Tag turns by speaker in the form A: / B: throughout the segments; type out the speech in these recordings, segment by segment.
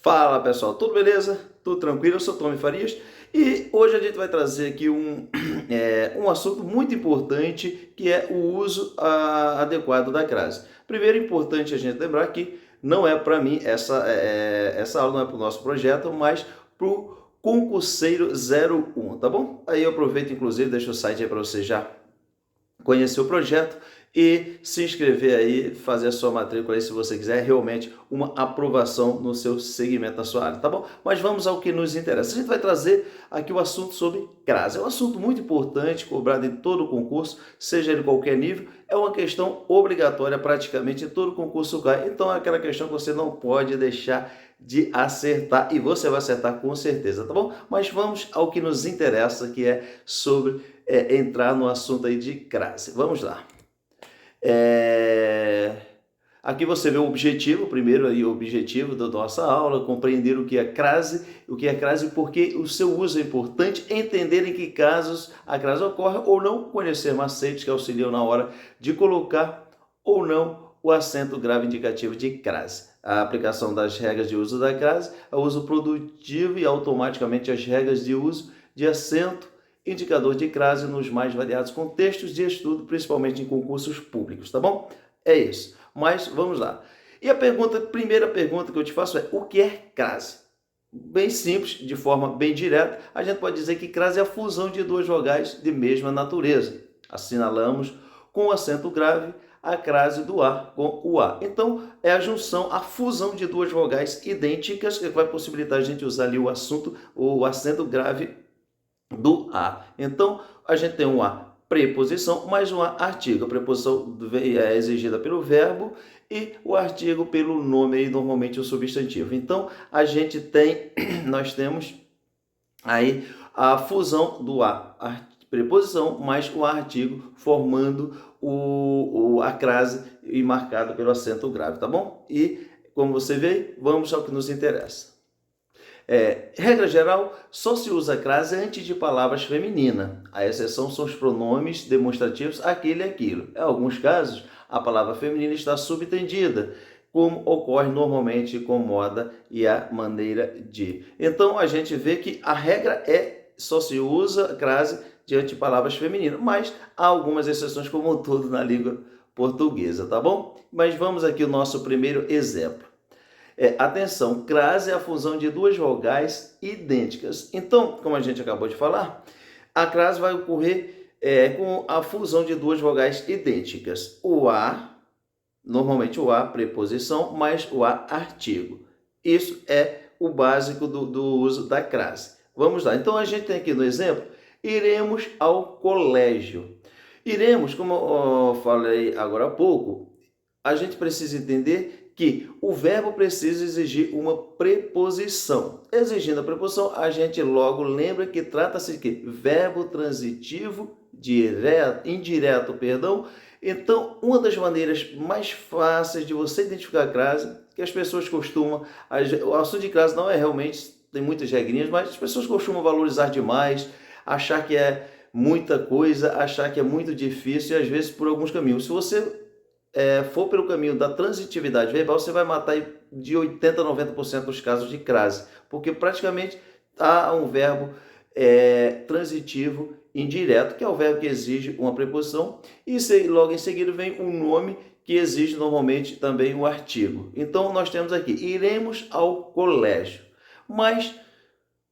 A: Fala pessoal, tudo beleza? Tudo tranquilo? Eu sou Tony Farias e hoje a gente vai trazer aqui um assunto muito importante que é o uso adequado da crase. Primeiro, é importante a gente lembrar que não é para mim, essa aula não é para o nosso projeto, mas para o concurseiro 01, tá bom? Aí eu aproveito, inclusive, deixo o site aí para você já conhecer o projeto e se inscrever aí, fazer a sua matrícula aí se você quiser realmente uma aprovação no seu segmento, na sua área, tá bom? Mas vamos ao que nos interessa. A gente vai trazer aqui o assunto sobre crase. É um assunto muito importante, cobrado em todo o concurso, seja ele qualquer nível, é uma questão obrigatória praticamente em todo concurso cai. Então é aquela questão que você não pode deixar de acertar e você vai acertar com certeza, tá bom? Mas vamos ao que nos interessa, que é sobre entrar no assunto aí de crase. Vamos lá. Aqui você vê o objetivo, primeiro aí o objetivo da nossa aula, compreender o que é crase e por que o seu uso é importante, entender em que casos a crase ocorre ou não, conhecer macetes que auxiliam na hora de colocar ou não o acento grave indicativo de crase. A aplicação das regras de uso da crase, o uso produtivo e automaticamente as regras de uso de acento indicador de crase nos mais variados contextos de estudo, principalmente em concursos públicos, tá bom? É isso. Mas vamos lá. E a primeira pergunta que eu te faço é: o que é crase? Bem simples, de forma bem direta, a gente pode dizer que crase é a fusão de duas vogais de mesma natureza. Assinalamos com o acento grave a crase do A com o A. Então, é a junção, a fusão de duas vogais idênticas que vai possibilitar a gente usar ali o acento grave do A. Então, a gente tem uma preposição mais uma artigo. A preposição é exigida pelo verbo e o artigo pelo nome, aí, normalmente o substantivo. Então, nós temos aí a fusão do a preposição mais o artigo, formando a crase e marcado pelo acento grave, tá bom? E, como você vê, vamos ao que nos interessa. Regra geral, só se usa crase antes de palavras femininas. A exceção são os pronomes demonstrativos aquele e aquilo. Em alguns casos, a palavra feminina está subentendida, como ocorre normalmente com moda e a maneira de. Então, a gente vê que a regra só se usa crase diante de palavras femininas, mas há algumas exceções, como tudo na língua portuguesa, tá bom? Mas vamos aqui ao nosso primeiro exemplo. Atenção, crase é a fusão de duas vogais idênticas. Então, como a gente acabou de falar, a crase vai ocorrer com a fusão de duas vogais idênticas. O A, normalmente o A, preposição, mais o A, artigo. Isso é o básico do uso da crase. Vamos lá. Então, a gente tem aqui no exemplo, iremos ao colégio. Iremos, como eu falei agora há pouco, a gente precisa entender que o verbo precisa exigir uma preposição. Exigindo a preposição, a gente logo lembra que trata-se de quê? Verbo transitivo indireto. Então, uma das maneiras mais fáceis de você identificar a crase, que as pessoas costumam... O assunto de crase não é realmente... Tem muitas regrinhas, mas as pessoas costumam valorizar demais, achar que é muita coisa, achar que é muito difícil e às vezes por alguns caminhos. Se você for pelo caminho da transitividade verbal, você vai matar de 80% a 90% dos casos de crase, porque praticamente há um verbo transitivo indireto, que é o verbo que exige uma preposição, e logo em seguida vem um nome que exige normalmente também um artigo. Então nós temos aqui, iremos ao colégio. Mas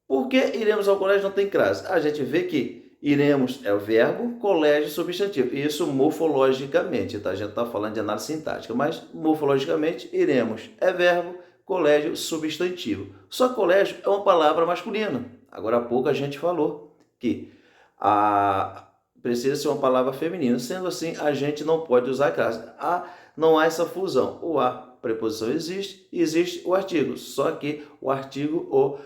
A: por que iremos ao colégio não tem crase? A gente vê que iremos é o verbo, colégio substantivo. Isso morfologicamente, tá? A gente está falando de análise sintática, mas morfologicamente iremos é verbo, colégio substantivo. Só colégio é uma palavra masculina. Agora há pouco a gente falou que precisa ser uma palavra feminina. Sendo assim, a gente não pode usar crase. Não há essa fusão. O a preposição existe o artigo. Só que o artigo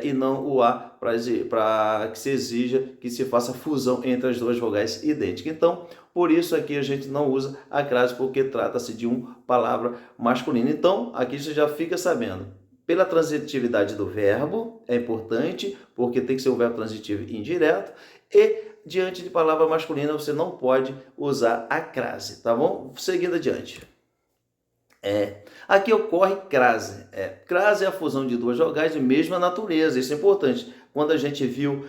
A: e não o A, para que se exija que se faça fusão entre as duas vogais idênticas. Então, por isso aqui a gente não usa a crase, porque trata-se de uma palavra masculina. Então, aqui você já fica sabendo. Pela transitividade do verbo, é importante, porque tem que ser um verbo transitivo indireto, e diante de palavra masculina você não pode usar a crase, tá bom? Seguindo adiante. Aqui ocorre crase. Crase é a fusão de duas vogais de mesma natureza, isso é importante. Quando a gente viu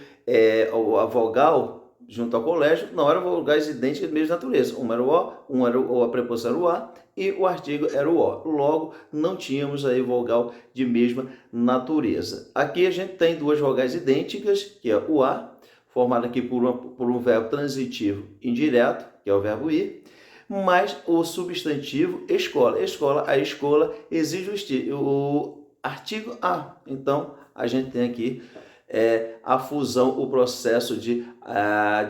A: a vogal junto ao colégio, não eram vogais idênticas de mesma natureza. Uma era o O, a preposição era o A e o artigo era o O. Logo, não tínhamos aí vogal de mesma natureza. Aqui a gente tem duas vogais idênticas, que é o A, formado aqui por um verbo transitivo indireto, que é o verbo ir, mas o substantivo escola. A escola exige o artigo a. Então, a gente tem aqui a fusão, o processo de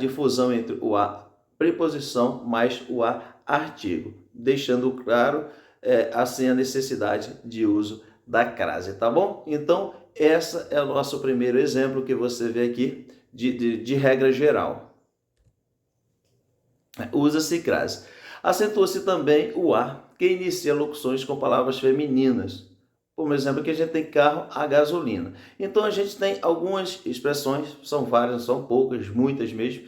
A: fusão entre o a preposição mais o a artigo, deixando claro assim a necessidade de uso da crase, tá bom? Então, esse é o nosso primeiro exemplo que você vê aqui de regra geral. Usa-se crase. Acentua-se também o a, que inicia locuções com palavras femininas. Por exemplo, aqui a gente tem carro a gasolina. Então a gente tem algumas expressões, são várias, são poucas, muitas mesmo,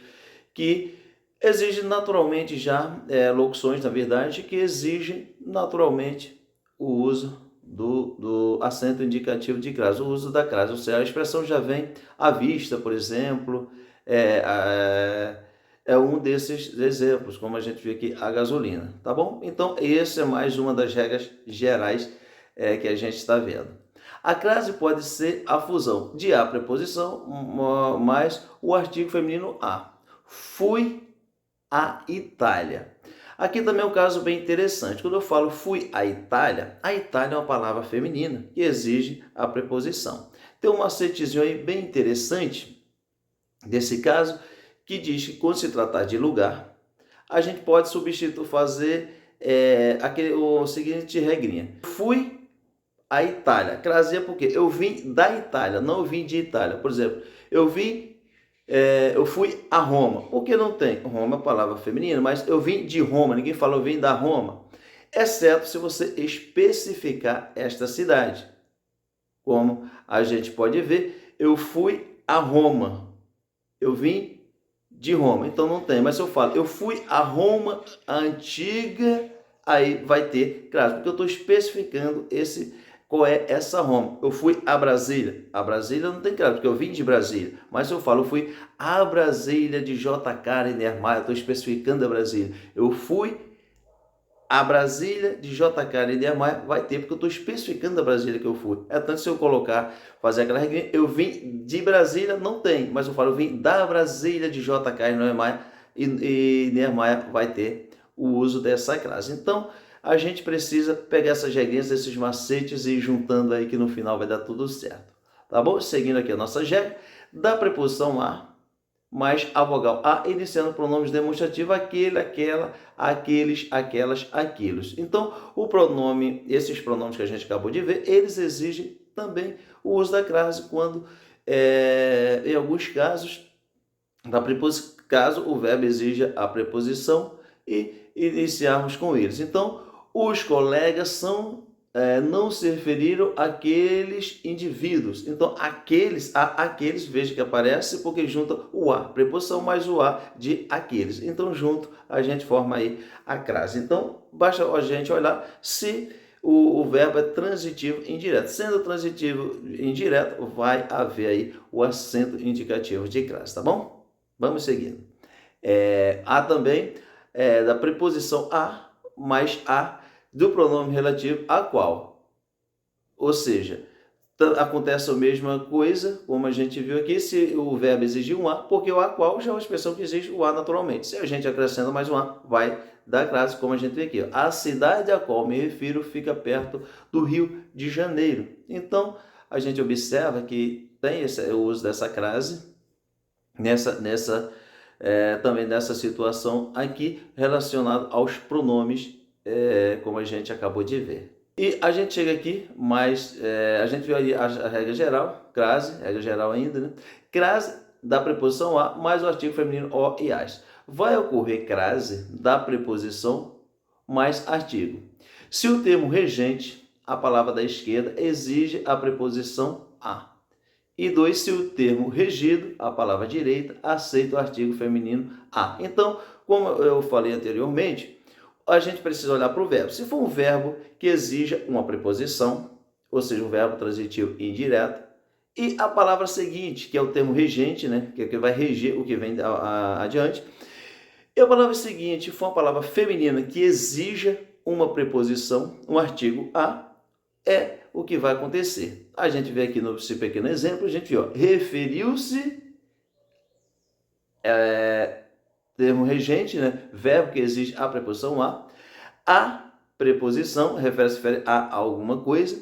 A: que exigem naturalmente já, locuções, na verdade, que exigem naturalmente o uso do acento indicativo de crase, o uso da crase. Ou seja, a expressão já vem à vista, por exemplo, é um desses exemplos, como a gente viu aqui, a gasolina, tá bom? Então, essa é mais uma das regras gerais que a gente está vendo. A crase pode ser a fusão de a preposição mais o artigo feminino a. Fui à Itália. Aqui também é um caso bem interessante. Quando eu falo fui à Itália, a Itália é uma palavra feminina que exige a preposição. Tem um macetezinho aí bem interessante desse caso, que diz que quando se tratar de lugar, a gente pode fazer o seguinte regrinha. Fui à Itália. Craseia porque eu vim da Itália, não eu vim de Itália. Por exemplo, eu fui a Roma. Porque não tem? Roma é palavra feminina, mas eu vim de Roma. Ninguém fala eu vim da Roma. Exceto se você especificar esta cidade. Como a gente pode ver, eu fui a Roma. Eu vim de Roma, então não tem. Mas se eu falo, eu fui a Roma antiga, aí vai ter crase, porque eu estou especificando qual é essa Roma. Eu fui a Brasília. A Brasília não tem crase, porque eu vim de Brasília. Mas se eu falo, eu fui a Brasília de J.K. Lindermayer, eu estou especificando a Brasília. Eu fui a Brasília de J.K. Lindermayer, vai ter, porque eu estou especificando a Brasília que eu fui. É tanto se eu fazer aquela regra, eu vim de Brasília, não tem, mas eu falo, eu vim da Brasília de J.K. Lindermayer e Lindermayer vai ter o uso dessa crase. Então, a gente precisa pegar essas regrinhas, esses macetes e ir juntando aí que no final vai dar tudo certo. Tá bom? Seguindo aqui a nossa regra, da preposição a, mais a vogal a, iniciando pronomes demonstrativos, aquele, aquela, aqueles, aquelas, aqueles. Então, esses pronomes que a gente acabou de ver, eles exigem também o uso da crase quando, em alguns casos, caso o verbo exija a preposição e iniciarmos com eles. Então, os colegas não se referiram àqueles indivíduos. Então, aqueles, veja que aparece porque junta o a, preposição mais o a de aqueles. Então, junto, a gente forma aí a crase. Então, basta a gente olhar se o verbo é transitivo indireto. Sendo transitivo indireto, vai haver aí o acento indicativo de crase, tá bom? Vamos seguindo. Há também da preposição a mais a do pronome relativo a qual. Ou seja, acontece a mesma coisa, como a gente viu aqui, se o verbo exigir um a, porque o a qual já é uma expressão que exige o a naturalmente. Se a gente acrescenta mais um a, vai dar crase, como a gente vê aqui. A cidade a qual me refiro fica perto do Rio de Janeiro. Então, a gente observa que tem o uso dessa crase também nessa situação aqui, relacionado aos pronomes, como a gente acabou de ver. E a gente chega aqui, a gente viu aí a regra geral, crase, regra geral ainda, né? Crase da preposição a mais o artigo feminino o e as. Vai ocorrer crase da preposição mais artigo. Se o termo regente, a palavra da esquerda, exige a preposição a. E 2, se o termo regido, a palavra direita, aceita o artigo feminino a. Então, como eu falei anteriormente, a gente precisa olhar para o verbo. Se for um verbo que exija uma preposição, ou seja, um verbo transitivo indireto, e a palavra seguinte, que é o termo regente, né, que é que vai reger o que vem adiante. E a palavra seguinte for uma palavra feminina que exija uma preposição, um artigo a, é o que vai acontecer. A gente vê aqui nesse pequeno exemplo, a gente viu, referiu-se, termo regente, né, verbo que exige a preposição a preposição refere a alguma coisa,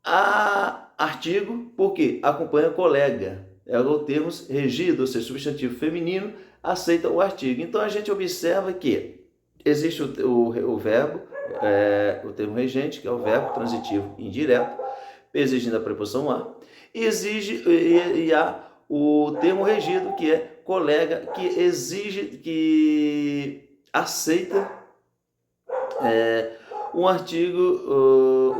A: a artigo, porque acompanha colega, é o termo regido, ou seja, substantivo feminino, aceita o artigo. Então a gente observa que existe o verbo, o termo regente, que é o verbo transitivo indireto, exigindo a preposição a, e há o termo regido, que é colega, que exige, que aceita o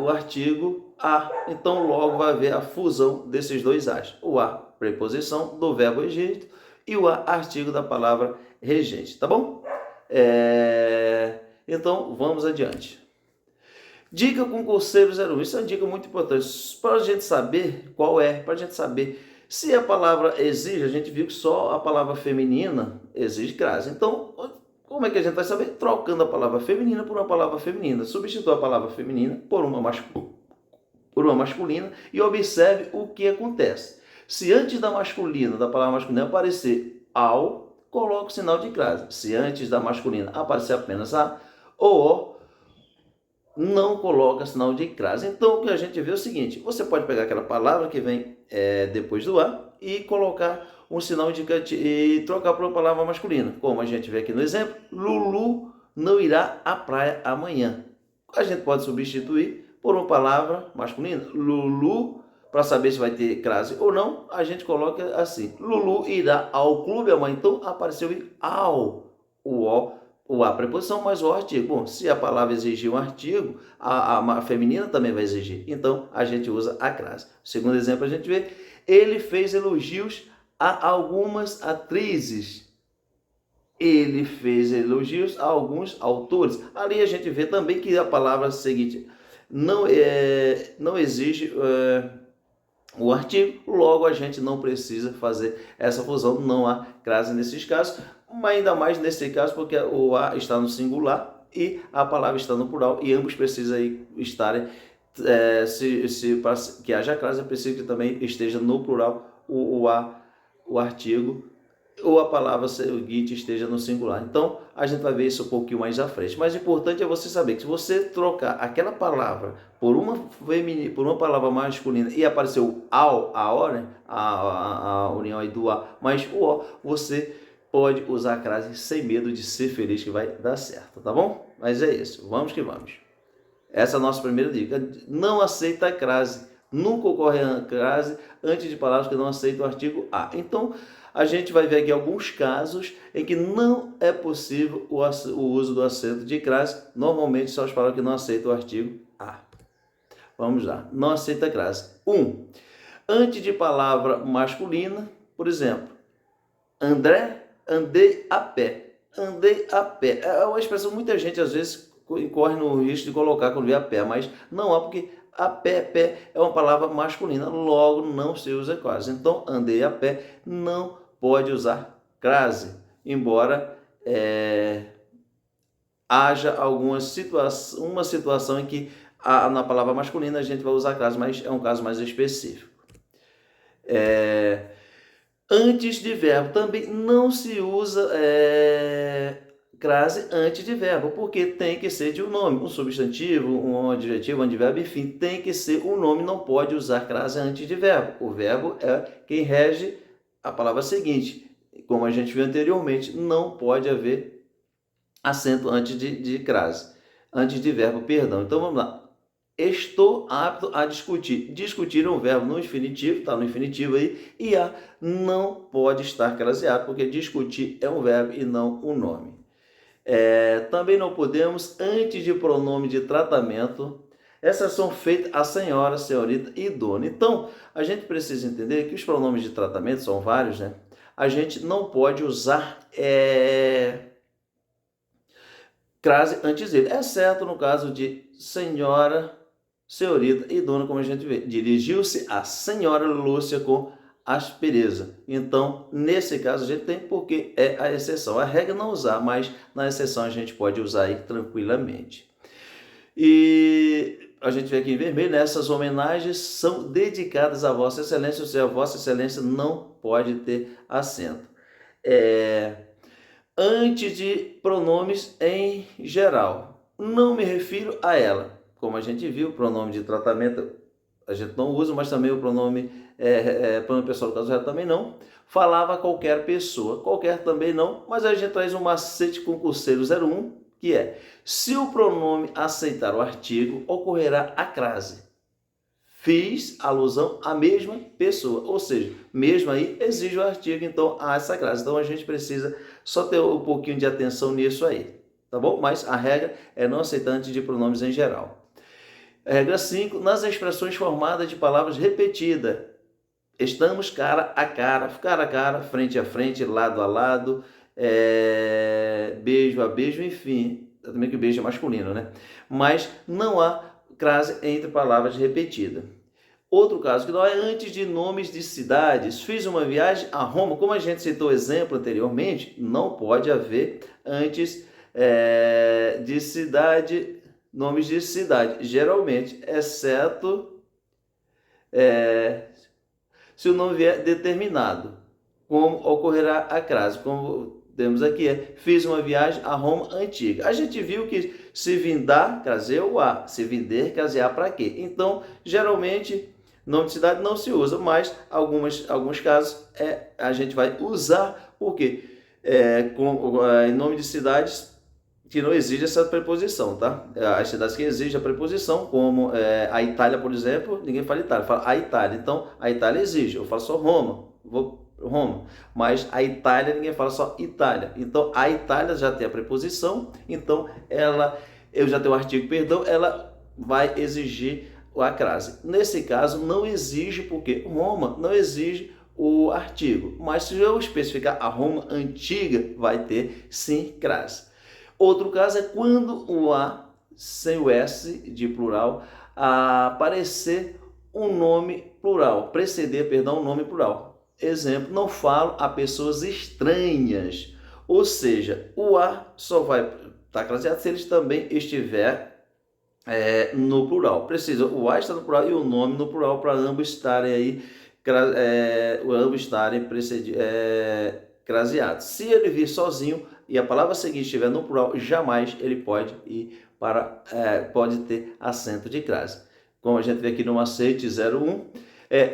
A: artigo a. Então logo vai haver a fusão desses dois as. O a, preposição do verbo regente, e o a, artigo da palavra regente, tá bom? Então vamos adiante. Dica concurseiro 01. Isso é uma dica muito importante para a gente saber qual é, para a gente saber se a palavra exige. A gente viu que só a palavra feminina exige crase. Então, como é que a gente vai saber? Trocando a palavra feminina por uma palavra feminina. Substitua a palavra feminina por uma masculina e observe o que acontece. Se antes da palavra masculina aparecer ao, coloca o sinal de crase. Se antes da masculina aparecer apenas a ou o, não coloca sinal de crase. Então, o que a gente vê é o seguinte: você pode pegar aquela palavra que vem depois do a e colocar um sinal indicativo e trocar por uma palavra masculina. Como a gente vê aqui no exemplo, Lulu não irá à praia amanhã. A gente pode substituir por uma palavra masculina. Lulu, para saber se vai ter crase ou não, a gente coloca assim: Lulu irá ao clube amanhã. Então, apareceu ao, o a preposição mais o artigo. Bom, se a palavra exigir um artigo, a feminina também vai exigir. Então, a gente usa a crase. Segundo exemplo, a gente vê, ele fez elogios a algumas atrizes. Ele fez elogios a alguns autores. Ali a gente vê também que a palavra seguinte não exige o artigo, logo a gente não precisa fazer essa fusão, não há crase nesses casos, mas ainda mais nesse caso porque o a está no singular e a palavra está no plural e ambos precisam estarem, para que haja crase, é preciso que também esteja no plural o artigo, ou a palavra seguinte esteja no singular. Então, a gente vai ver isso um pouquinho mais à frente. Mas o importante é você saber que se você trocar aquela palavra por uma palavra masculina e aparecer o ao, a o, né? A união aí do a mais o o, você pode usar a crase sem medo de ser feliz, que vai dar certo, tá bom? Mas é isso, vamos que vamos. Essa é a nossa primeira dica. Não aceita a crase. Nunca ocorre a crase antes de palavras que não aceitam o artigo a. Então, a gente vai ver aqui alguns casos em que não é possível o uso do acento de crase. Normalmente são as palavras que não aceitam o artigo a. Vamos lá. Não aceita crase. 1. Antes de palavra masculina, por exemplo, André, andei a pé. Andei a pé. É uma expressão que muita gente às vezes corre no risco de colocar quando vê a pé, mas não há, porque a pé é uma palavra masculina, logo não se usa crase. Então, andei a pé não pode usar crase, embora haja uma situação em que na palavra masculina a gente vai usar crase, mas é um caso mais específico. Antes de verbo também não se usa crase antes de verbo, porque tem que ser de um nome, um substantivo, um adjetivo, um advérbio, enfim, tem que ser um nome, não pode usar crase antes de verbo. O verbo é quem rege a palavra seguinte. Como a gente viu anteriormente, não pode haver acento antes de crase, antes de verbo, perdão. Então vamos lá. Estou apto a discutir. Discutir é um verbo no infinitivo, está no infinitivo aí, e a não pode estar craseado, porque discutir é um verbo e não um nome. Também não podemos antes de pronome de tratamento. Essas são feitas a senhora, senhorita e dona. Então, a gente precisa entender que os pronomes de tratamento são vários, né? A gente não pode usar crase antes dele, exceto no caso de senhora, senhorita e dona, como a gente vê. Dirigiu-se a senhora Lúcia com aspereza. Então, nesse caso, a gente tem porque é a exceção. A regra é não usar, mas na exceção a gente pode usar aí tranquilamente. E a gente vê aqui em vermelho, né? Essas homenagens são dedicadas a Vossa Excelência, ou seja, a Vossa Excelência não pode ter acento. Antes de pronomes em geral, não me refiro a ela. Como a gente viu, o pronome de tratamento a gente não usa, mas também o pronome pronome pessoal do caso real também não. Falava qualquer pessoa, qualquer também não, mas a gente traz um macete concurseiro 01, que é: se o pronome aceitar o artigo, ocorrerá a crase. Fiz alusão à mesma pessoa, ou seja, mesmo aí exige o artigo, então há essa crase. Então a gente precisa só ter um pouquinho de atenção nisso aí, tá bom? Mas a regra é não aceitar antes de pronomes em geral. Regra 5, nas expressões formadas de palavras repetidas. Estamos cara a cara, frente a frente, lado a lado, beijo a beijo, enfim. Também que o beijo é masculino, né? Mas não há crase entre palavras repetidas. Outro caso que não é antes de nomes de cidades. Fiz uma viagem a Roma. Como a gente citou o exemplo anteriormente, não pode haver antes de cidade, nomes de cidade. Geralmente, exceto se o nome vier determinado. Como ocorrerá a crase? Como temos aqui, fiz uma viagem a Roma antiga. A gente viu que se vindar, craseou a. Se vender, crasear para quê? Então, geralmente, nome de cidade não se usa, mas alguns casos a gente vai usar, porque em nome de cidades que não exige essa preposição, tá? As cidades que exigem a preposição, como a Itália, por exemplo, ninguém fala Itália, fala a Itália. Então, a Itália exige, eu falo só Roma, Roma, mas a Itália ninguém fala só Itália. Então, a Itália já tem a preposição, então eu já tenho o artigo, perdão, ela vai exigir a crase. Nesse caso, não exige, porque Roma não exige o artigo, mas se eu especificar a Roma antiga, vai ter sim crase. Outro caso é quando o A, sem o S de plural, aparecer um nome plural, preceder, perdão, um nome plural. Exemplo, não falo a pessoas estranhas, ou seja, o A só vai estar craseado se ele também estiver no plural. Precisa o A estar no plural e o nome no plural para ambos estarem aí, craseados. Se ele vir sozinho e a palavra seguinte estiver no plural, jamais ele pode ir pode ter acento de crase. Como a gente vê aqui no macete 01,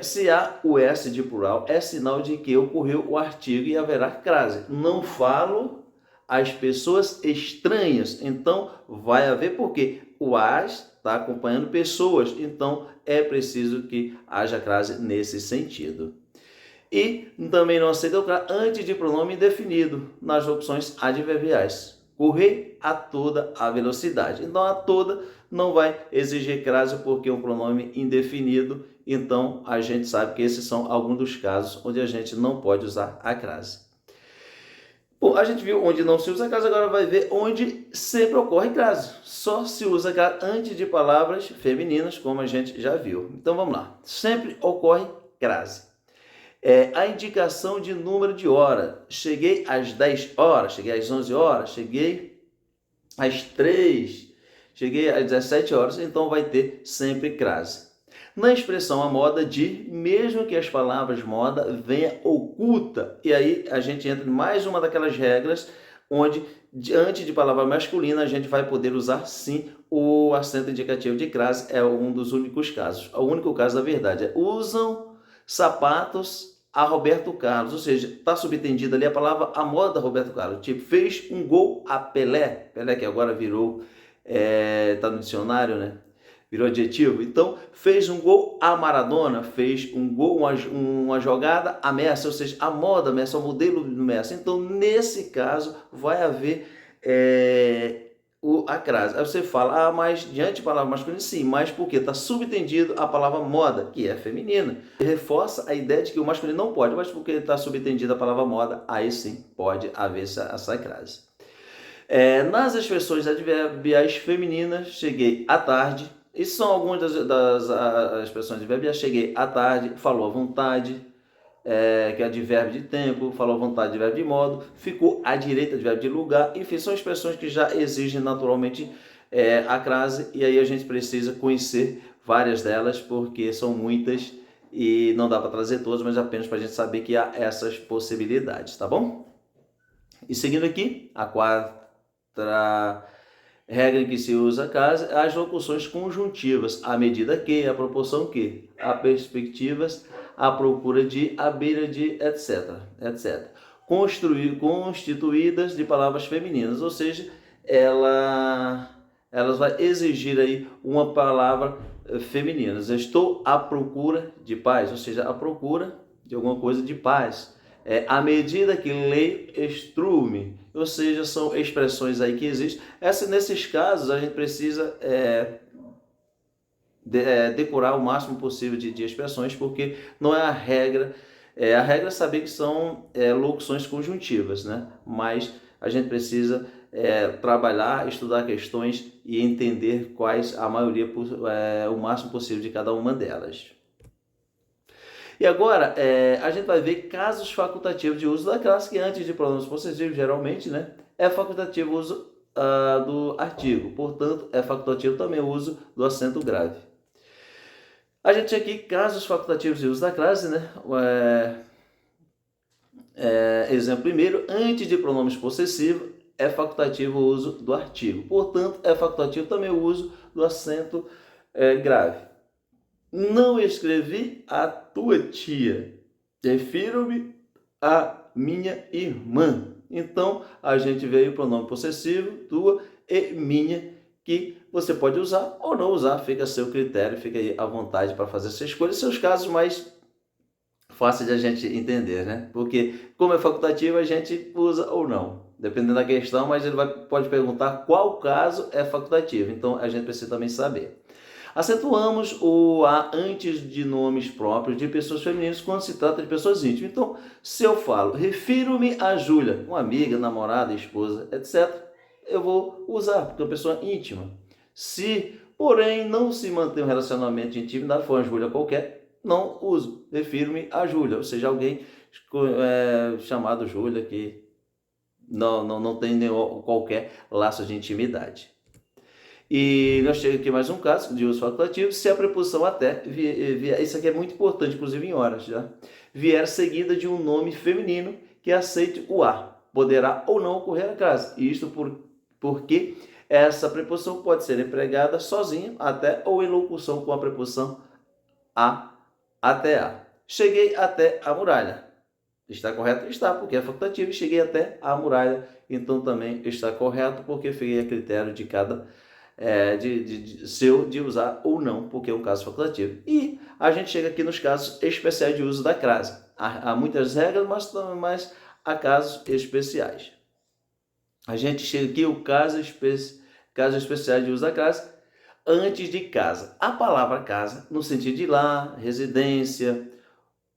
A: se há o S de plural, é sinal de que ocorreu o artigo e haverá crase. Não falo as pessoas estranhas, então vai haver, porque o as está acompanhando pessoas, então é preciso que haja crase nesse sentido. E também não aceita o crase antes de pronome indefinido nas opções adverbiais. Correr a toda a velocidade. Então, a toda não vai exigir crase porque é um pronome indefinido. Então, a gente sabe que esses são alguns dos casos onde a gente não pode usar a crase. Bom, a gente viu onde não se usa crase, agora vai ver onde sempre ocorre crase. Só se usa crase antes de palavras femininas, como a gente já viu. Então, vamos lá. Sempre ocorre crase. A indicação de número de hora. Cheguei às 10 horas, cheguei às 11 horas, cheguei às 3, cheguei às 17 horas, então vai ter sempre crase. Na expressão a moda de, mesmo que as palavras moda venha oculta, e aí a gente entra em mais uma daquelas regras onde, antes de palavra masculina, a gente vai poder usar sim o acento indicativo de crase, é um dos únicos casos. O único caso, na verdade, usam sapatos a Roberto Carlos, ou seja, está subentendida ali a palavra a moda Roberto Carlos, tipo, fez um gol a Pelé, Pelé que agora virou, está no dicionário, né? Virou adjetivo. Então, fez um gol a Maradona, fez um gol, uma jogada a Messi, ou seja, a moda Messi, o modelo do Messi. Então, nesse caso, vai haver a crase. Aí você fala, mas diante de palavra masculina, sim, mas porque está subentendido a palavra moda, que é feminina. Reforça a ideia de que o masculino não pode, mas porque está subentendida a palavra moda, aí sim pode haver essa crase. Nas expressões adverbiais femininas, cheguei à tarde. Isso são algumas das expressões adverbiais. Cheguei à tarde, falou à vontade, que é advérbio de tempo, falou à vontade, advérbio de modo, ficou à direita, advérbio de lugar. Enfim, são expressões que já exigem naturalmente a crase, e aí a gente precisa conhecer várias delas, porque são muitas e não dá para trazer todas, mas apenas para a gente saber que há essas possibilidades, tá bom? E seguindo aqui, a quarta regra em que se usa a crase, as locuções conjuntivas, à medida que, à proporção que, a perspectivas, à procura de, à beira de, etc, etc. Constituídas de palavras femininas, ou seja, elas vai exigir aí uma palavra feminina. Estou à procura de paz, ou seja, à procura de alguma coisa de paz. À medida que leio, instruo-me, ou seja, são expressões aí que existem. Nesses casos, a gente precisa decorar o máximo possível de expressões, porque não é a regra. A regra é saber que são locuções conjuntivas, né? Mas a gente precisa trabalhar, estudar questões e entender quais a maioria, o máximo possível de cada uma delas. E agora, a gente vai ver casos facultativos de uso da classe, que antes de pronomes possessivos, geralmente, né, é facultativo o uso do artigo. Portanto, é facultativo também o uso do acento grave. A gente tem aqui casos facultativos de uso da classe, né? Exemplo primeiro, antes de pronomes possessivos, é facultativo o uso do artigo. Portanto, é facultativo também o uso do acento grave. Não escrevi a tua tia, refiro-me à minha irmã. Então, a gente veio o pronome possessivo, tua e minha, que você pode usar ou não usar, fica a seu critério, fica aí à vontade para fazer essa escolha. São os casos mais fáceis de a gente entender, né? Porque, como é facultativo, a gente usa ou não, dependendo da questão, mas ele pode perguntar qual caso é facultativo. Então, a gente precisa também saber. Acentuamos o A antes de nomes próprios de pessoas femininas quando se trata de pessoas íntimas. Então, se eu falo, refiro-me a Júlia, uma amiga, namorada, esposa, etc., eu vou usar, porque é uma pessoa íntima. Se, porém, não se mantém um relacionamento de intimidade, for uma Júlia qualquer, não uso, refiro-me a Júlia, ou seja, alguém chamado Júlia que não tem qualquer laço de intimidade. E nós temos aqui mais um caso de uso facultativo, se a preposição até, isso aqui é muito importante, inclusive em horas, já, vier seguida de um nome feminino que aceite o A, poderá ou não ocorrer a crase. Isto porque essa preposição pode ser empregada sozinha, até, ou em locução com a preposição a, até a. Cheguei até a muralha. Está correto? Está, porque é facultativo. Cheguei até a muralha, então também está correto, porque fiquei a critério de cada de usar ou não, porque é um caso facultativo. E a gente chega aqui nos casos especiais de uso da crase. Há muitas regras, mas há casos especiais. A gente chega aqui o caso especial de uso da crase antes de casa. A palavra casa, no sentido de lar, residência,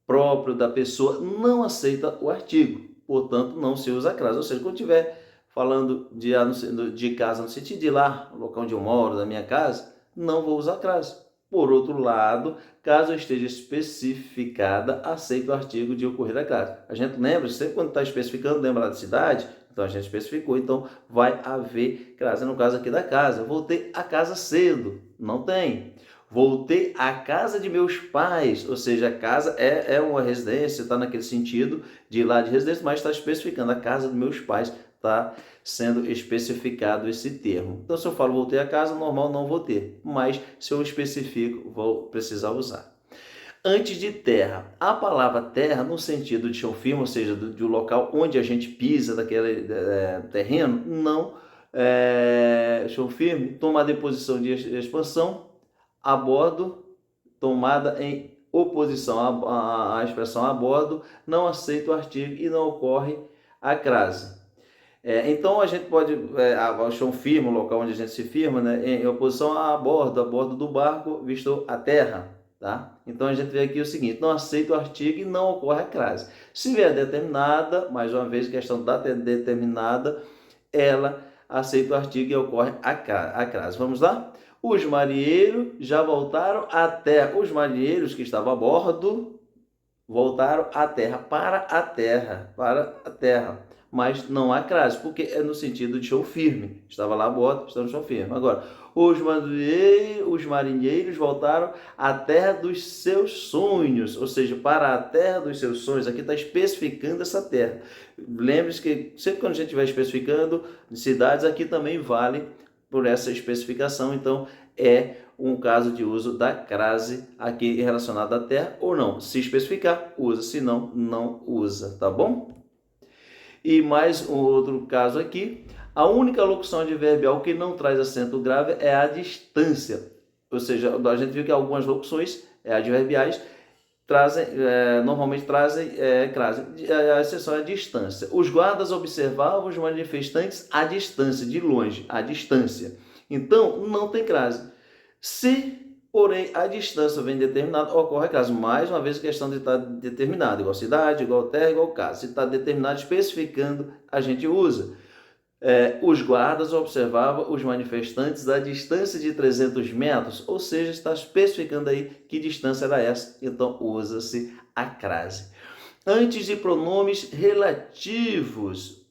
A: próprio da pessoa, não aceita o artigo. Portanto, não se usa a crase. Ou seja, quando tiver falando de casa no sentido de lá, o local onde eu moro, da minha casa, não vou usar crase. Por outro lado, caso esteja especificada, aceito o artigo de ocorrer a crase. A gente lembra, sempre quando está especificando, lembra da cidade? Então a gente especificou, então vai haver crase. No caso aqui da casa, voltei a casa cedo, não tem. Voltei à casa de meus pais, ou seja, a casa é uma residência, está naquele sentido de ir lá de residência, mas está especificando a casa dos meus pais, está sendo especificado esse termo. Então, se eu falo voltei a casa, normal não vou ter, mas se eu especifico, vou precisar usar. Antes de terra, a palavra terra, no sentido de chão firme, ou seja, do local onde a gente pisa, daquele terreno, não chão firme, toma a deposição de expansão, a bordo, tomada em oposição à expressão a bordo, não aceita o artigo e não ocorre a crase. Então a gente pode, o chão firme, o local onde a gente se firma, né, em oposição a bordo do barco, visto a terra. Tá? Então a gente vê aqui o seguinte, não aceita o artigo e não ocorre a crase. Se vier determinada, mais uma vez, questão da determinada, ela aceita o artigo e ocorre a crase. Vamos lá? Os marinheiros já voltaram à terra. Os marinheiros que estavam a bordo voltaram à terra, para a terra. Mas não há crase, porque é no sentido de chão firme. Estava lá a bordo, está no chão firme. Agora, os marinheiros voltaram à terra dos seus sonhos, ou seja, para a terra dos seus sonhos. Aqui está especificando essa terra. Lembre-se que sempre quando a gente vai especificando cidades, aqui também vale por essa especificação. Então, é um caso de uso da crase aqui relacionada à terra ou não. Se especificar, usa, se não, não usa, tá bom? E mais um outro caso aqui, a única locução adverbial que não traz acento grave é a distância. Ou seja, a gente viu que algumas locuções adverbiais normalmente trazem crase. A exceção é a distância. Os guardas observavam os manifestantes à distância, de longe, à distância. Então, não tem crase. Se, porém, a distância vem determinada, ocorre a crase. Mais uma vez, a questão de estar determinado, igual cidade, igual terra, igual casa. Se está determinado, especificando, a gente usa. Os guardas observavam os manifestantes à distância de 300 metros, ou seja, está especificando aí que distância era essa, então usa-se a crase. Antes de pronomes relativos,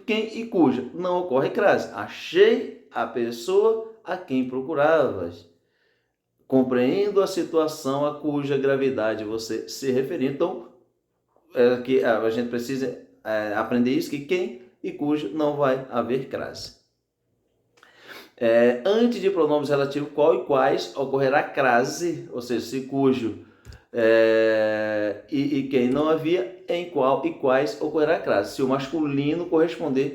A: quem e cuja, não ocorre crase. Achei a pessoa a quem procuravas. Compreendo a situação a cuja gravidade você se referir. Então, que a gente precisa aprender isso, que quem e cujo não vai haver crase. Antes de pronomes relativos qual e quais ocorrerá crase, ou seja, se cujo e quem não havia, em qual e quais ocorrerá crase. Se o masculino corresponde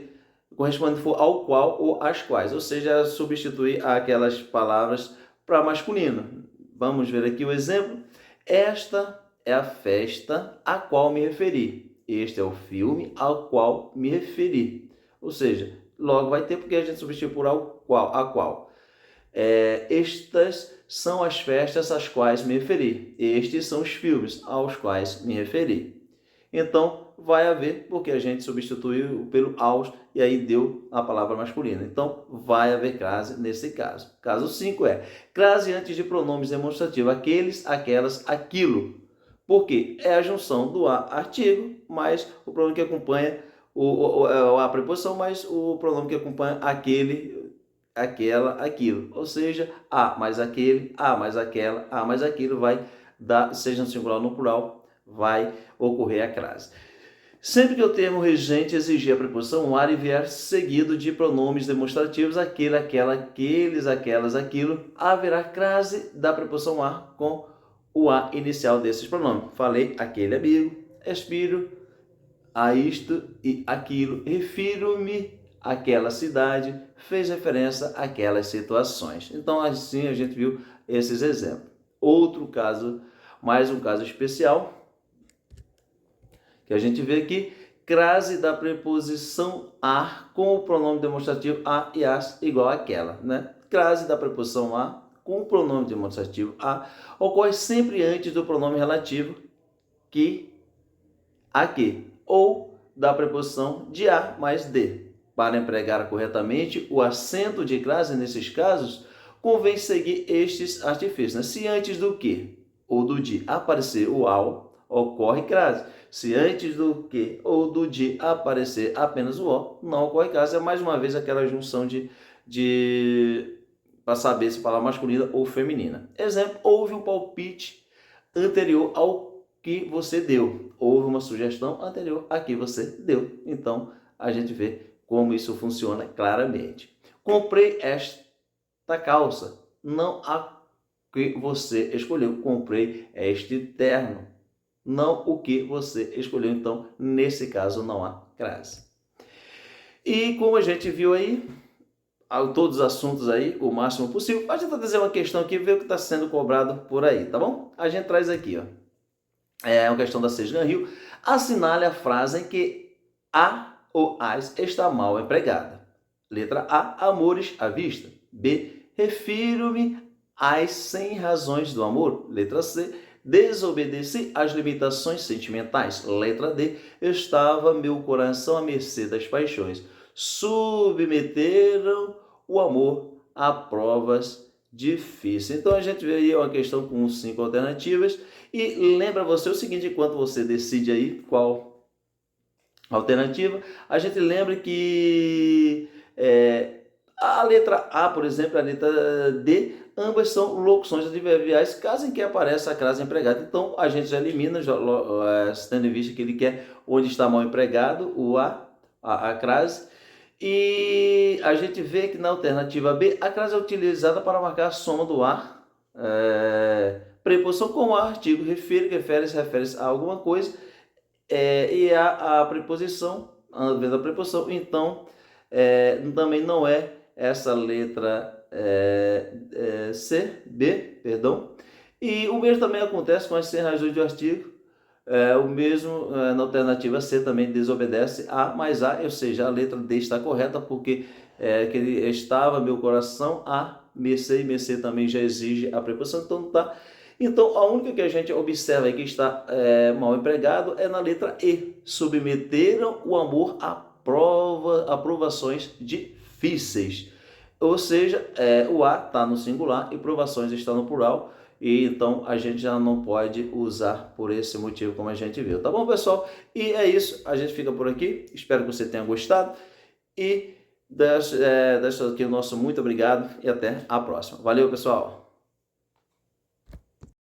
A: for ao qual ou às quais, ou seja, substituir aquelas palavras para masculino. Vamos ver aqui o exemplo. Esta é a festa a qual me referi. Este é o filme ao qual me referi. Ou seja, logo vai ter porque a gente substitui por a qual. Estas são as festas às quais me referi. Estes são os filmes aos quais me referi. Então, vai haver, porque a gente substituiu pelo aos e aí deu a palavra masculina. Então, vai haver crase nesse caso. Caso 5 é crase antes de pronomes demonstrativos. Aqueles, aquelas, aquilo. Porque é a junção do artigo mais o pronome que acompanha a preposição mais o pronome que acompanha aquele, aquela, aquilo. Ou seja, a mais aquele, a mais aquela, a mais aquilo vai dar, seja no singular ou no plural, vai ocorrer a crase. Sempre que o termo regente exigir a preposição ar e vier seguido de pronomes demonstrativos, aquele, aquela, aqueles, aquelas, aquilo, haverá crase da preposição ar com o a inicial desses pronomes. Falei aquele amigo, expiro a isto e aquilo, refiro-me àquela cidade, fez referência àquelas situações. Então, assim a gente viu esses exemplos. Outro caso, mais um caso especial, que a gente vê aqui, crase da preposição a com o pronome demonstrativo a e as igual àquela, né? Crase da preposição a com o pronome demonstrativo a ocorre sempre antes do pronome relativo que, ou da preposição de a mais de. Para empregar corretamente o acento de crase nesses casos, convém seguir estes artifícios, né? Se antes do que ou do de aparecer o ao, ocorre crase. Se antes do que ou do de aparecer apenas o o, não ocorre crase. É mais uma vez aquela junção para saber se falar masculina ou feminina. Exemplo, houve um palpite anterior ao que você deu. Houve uma sugestão anterior a que você deu. Então, a gente vê como isso funciona claramente. Comprei esta calça. Não a que você escolheu. Comprei este terno. Não o que você escolheu. Então, nesse caso, não há crase. E como a gente viu aí, todos os assuntos aí, o máximo possível. A gente vai fazer uma questão aqui, ver o que está sendo cobrado por aí, tá bom? A gente traz aqui, ó. É uma questão da Sesgan Rio. Assinale a frase em que a ou as está mal empregada. Letra A, amores à vista. B, refiro-me às 100 razões do amor. Letra C, Desobedeci às limitações sentimentais. Letra D. Estava meu coração à mercê das paixões. Submeteram o amor a provas difíceis. Então a gente vê aí uma questão com 5 alternativas. E lembra você o seguinte, enquanto você decide aí qual alternativa, a gente lembra que a letra A, por exemplo, a letra D, ambas são locuções adverbiais, caso em que apareça a crase empregada. Então, a gente já elimina, tendo em vista que ele quer onde está mal empregado, o a crase. E a gente vê que na alternativa B, a crase é utilizada para marcar a soma do a, preposição com a, artigo, refere-se a alguma coisa, e a preposição, vendo a preposição, então também não é essa letra B, perdão. E o mesmo também acontece com as sem razões de artigo. O mesmo na alternativa C também desobedece a mais A, ou seja, a letra D está correta porque que ele estava meu coração a mercê, e mercê também já exige a preposição, então não está. Então, a única que a gente observa aí que está mal empregado é na letra E. Submeteram o amor a provações difíceis. Ou seja, o A está no singular e provações está no plural. E então a gente já não pode usar por esse motivo, como a gente viu. Tá bom, pessoal? E é isso. A gente fica por aqui. Espero que você tenha gostado. E deixo aqui o nosso muito obrigado e até a próxima. Valeu, pessoal!